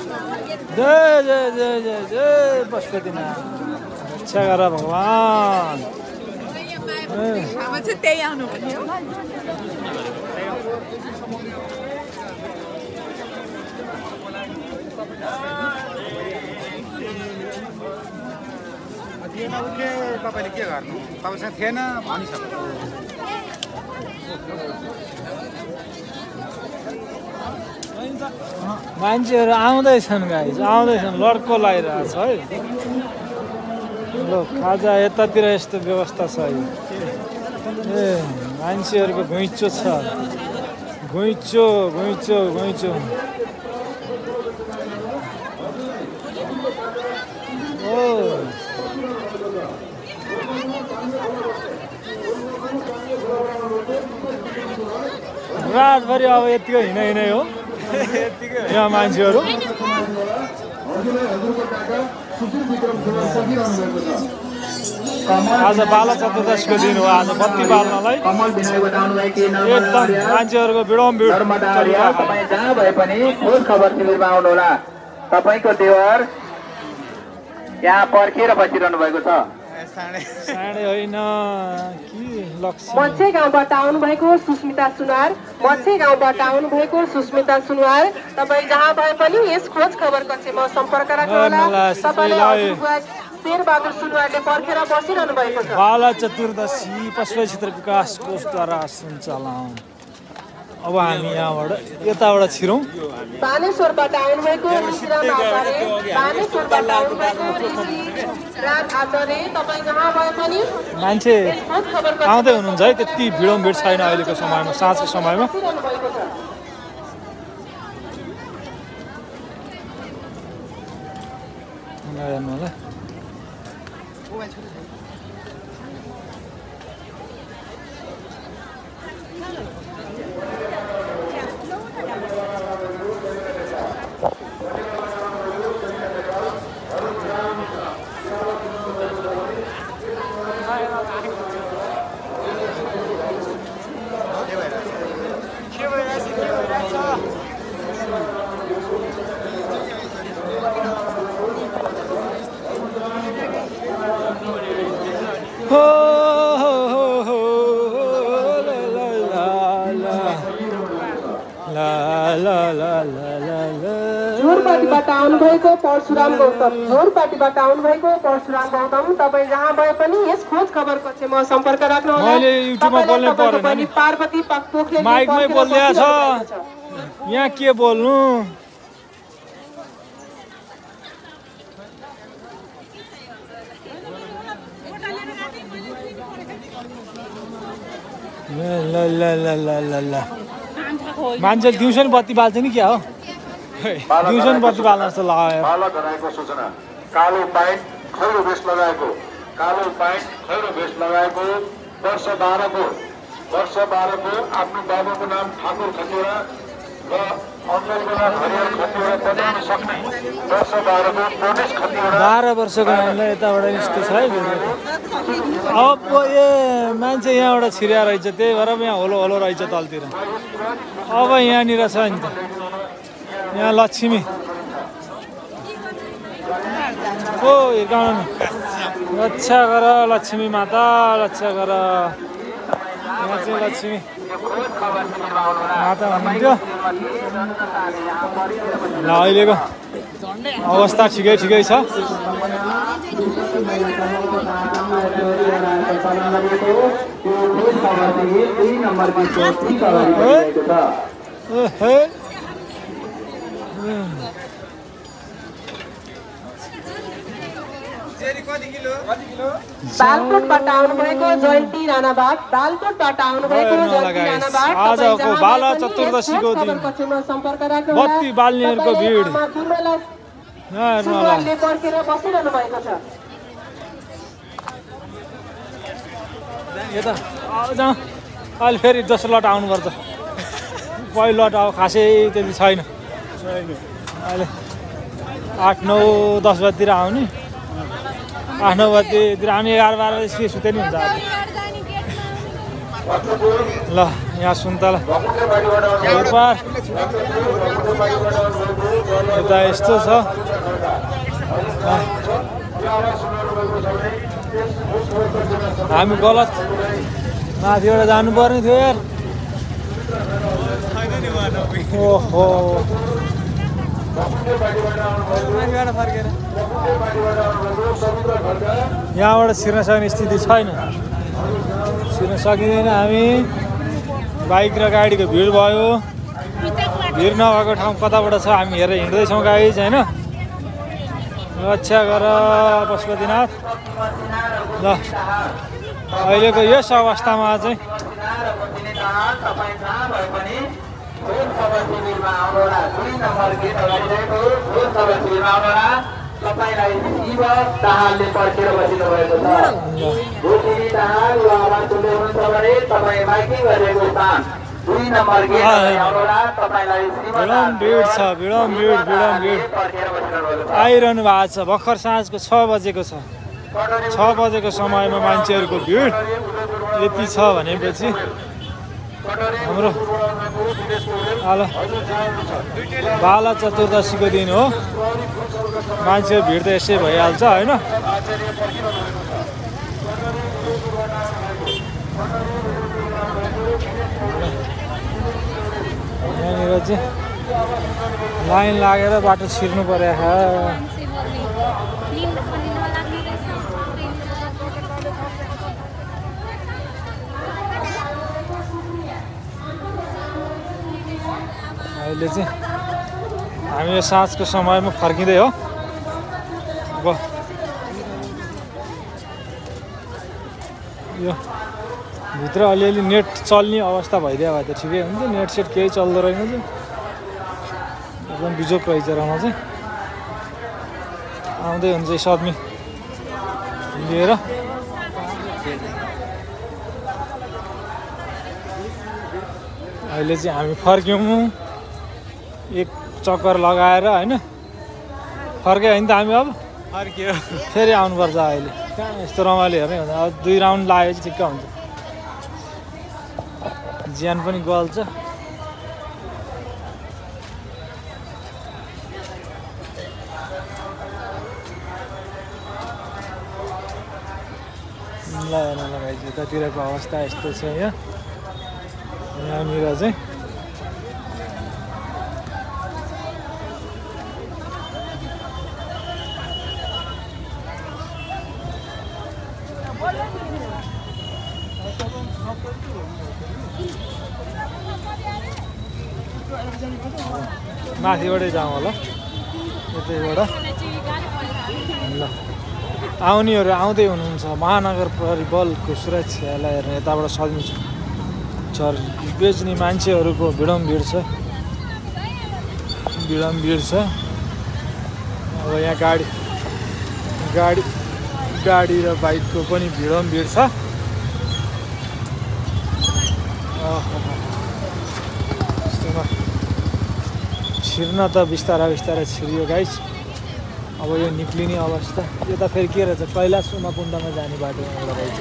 जय जय जय जय जय पशुपतिनाथ रक्षा गर भगवान त्यही आउनु पर्यो तपाईले के गर्नु तपाईसँग थिएन भनिसक्नु मान्छेहरू आउँदैछन् गाइस आउँदैछन् लड्को लगाइरहेछ है ल खाजा यतातिर यस्तो व्यवस्था छ है ए मान्छेहरूको घुइँचो छ घुइँचो घुइँचो घुइँचो ओ रातभरि अब यतिको हिँडै हो यहाँ मान्छेहरू आज बाला चतुर्दशीको दिन हो आज बत्ती बाल्नलाई एकदम मान्छेहरूको भिडौँ भिड जहाँ भए पनि खोज खबर शिविरमा आउनुहोला तपाईको देवर यहाँ पर्खेर बसिरहनु भएको छ साँडे होइन कि लक्ष्मी मच्छे गाउँबाट आउनुभएको सुस्मिता सुनवार मच्छे गाउँबाट आउनुभएको सुस्मिता सुनवार तपाईँ जहाँ भए पनि यस खोज खबर कक्षमा सम्पर्क राख्नुहोला तपाईँलाई शेरबहादुर सुनवारले पर्खेर बसिरहनु भएको छ बाला चतुर्दशी पशु क्षेत्र विकास कोषद्वारा सञ्चालन अब हामी यहाँबाट यताबाट छिरौँ बानेश्वरबाट आउनुभएको ऋषिराम आचार्य बानेश्वरबाट आउनुभएको ऋषिराम आचार्य तपाईँ जहाँ भए पनि मान्छे आउँदै हुनुहुन्छ है त्यति भिडौँ भिड छैन अहिलेको समयमा साँझको समयमा हेर्नु होला झोरपाटीबाट आउनुभएको परशुराम गौतम झोरपाटीबाट आउनुभएको परशुराम गौतम तपाईँ जहाँ भए पनि यस खोज खबर कक्षमा सम्पर्क राख्नुहोला पार्वती पोखरेल माइकमै बोल्दै छ यहाँ के बोल्नु मान्छे दिउँसो नि बत्ती बाल्छ नि क्या हो दिउँसो नि बत्ती बाल्न जस्तो लाग्यो बालक हराएको सूचना कालो प्यान्ट खैरो भेस्ट लगाएको वर्ष 12 को आफ्नो बाबुको नाम ठाकुर खतिवडा र अङ्गलबेला हरिहर खतिवडा बनाउन सक्ने वर्ष 12 को प्रणेश खतिवडा 12 वर्षको नानीलाई यताबाट यस्तो छ है अब ए मान्छे यहाँबाट छिर्या रहेछ त्यही भएर यहाँ होलो होलो रहेछ तलतिर अब यहाँनिर छ नि त यहाँ लक्ष्मी ओ हिर्काउनु रक्षा गर लक्ष्मी माता रक्षा गर यहाँ चाहिँ लक्ष्मी माता हुनुहुन्थ्यो ल अहिलेको अवस्था ठिकै छ बालकोटबाट आउनुभएको जयन्ती राणाबाट आजको बाला चतुर्दशीको दिन सम्पर्क बत्ती बाल्नेहरूको भिड पर्खेर बसिरहनु भएको छ यता अहिले फेरि दोस्रो लट आउनुपर्छ पहिलो लट अब खासै त्यति छैन अहिले 8, 9, 10 बजीतिर आउने 8, 9 बजीतिर आउने 11, 12 बजी सुते नि हुन्छ ल यहाँ सुन्तला यता यस्तो छ हामी गलत माथिबाट जानुपर्ने थियो यार ओहो यहाँबाट छिर्न सक्ने स्थिति छैन छिर्न सकिँदैन हामी बाइक र गाडीको भिड भयो भिड नभएको ठाउँ कताबाट छ हामी हेरेर हिँड्दैछौँ गाइज होइन रक्षा गर पशुपतिनाथ ल अहिलेको यस अवस्थामा चाहिँ तपाईलाई शिव दाहालले पर्खेर बसिनु भएको छ गोठिनी दाहाल यो आवाज सुन्दै हुनुहुन्छ भने तपाईँ माइकिङ गरेको स्थान 2 नम्बर गेट तपाईलाई शिव भिड छ भिड पर्खेर बसिनु भएको छ आइरहनु भएको छ भर्खर साँझको 6 बजेको छ 6 बजेको समयमा मान्छेहरूको भिड यति छ भनेपछि हाम्रो बाला चतुर्दशीको दिन हो मान्छे भिड त यसै भइहाल्छ होइन यहाँनिर चाहिँ लाइन लागेर बाटो छिर्नु पर्यो अहिले चाहिँ हामी यो साँझको समयमा फर्किँदै हो अब यो भित्र अलिअलि नेट चल्ने अवस्था भइदियो भए त ठिकै हुन्थ्यो नेट सेट केही चल्दो रहेन चाहिँ एकदम बिजोक रहेछ रमा चाहिँ आउँदै हुन्छ सदमी लिएर अहिले चाहिँ हामी फर्क्यौँ एक चक्कर लगाएर होइन फर्क्यो होइन त हामी अब फर्क्यो फेरि आउनुपर्छ अहिले कहाँ यस्तो रमाइलो हेर्ने हुन्छ अब 2 राउन्ड लाग्यो चाहिँ ठिक्क हुन्छ ज्यान पनि गल्छ ल लगाइन्छ यतातिरको अवस्था यस्तो छ यहाँनिर चाहिँ माथिबाटै जाउँ होला यतैबाट ल आउनेहरू आउँदै हुनुहुन्छ महानगर प्रहरी बलको सुरक्षालाई हेर्ने यताबाट सदमी चर बेच्ने मान्छेहरूको भिड छ अब यहाँ गाडी र बाइकको पनि भिड छ छिर्न त बिस्तारै छिरियो गाइस अब यो निक्लिने अवस्था यता फेरि के रहेछ कैलाश उमाकुण्डमा जाने बाटो यहाँबाट रहेछ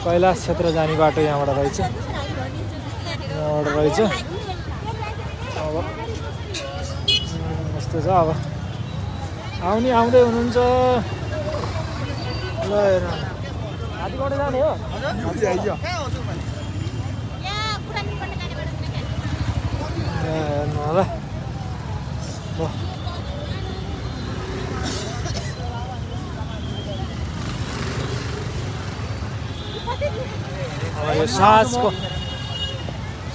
कैलाश क्षेत्र जाने बाटो यहाँबाट रहेछ अब यस्तो छ अब आउँदै हुनुहुन्छ ल हेर हातीबाट जाने हो हेर्नु होला यो साँझको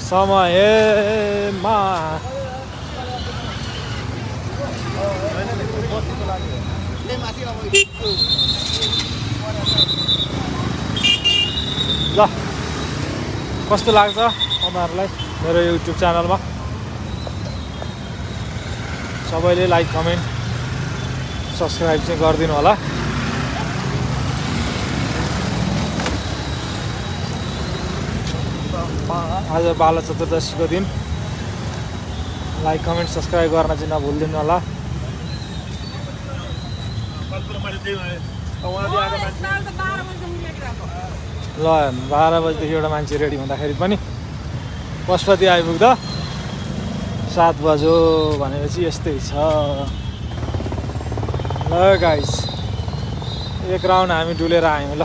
समयमा ल कस्तो लाग्छ तपाईँहरूलाई मेरो युट्युब च्यानलमा सबैले लाइक कमेन्ट सब्सक्राइब चाहिँ गरिदिनु होला आज बाला चतुर्दशीको दिन लाइक कमेन्ट सब्सक्राइब गर्न चाहिँ नभुलिदिनु होला ल 12 बजेदेखि एउटा मान्छे रेडी हुँदाखेरि पनि पशुपति आइपुग्दा 7 बज्यो भनेपछि यस्तै छ ल गाइस एक राउन्ड हामी डुलेर आयौँ ल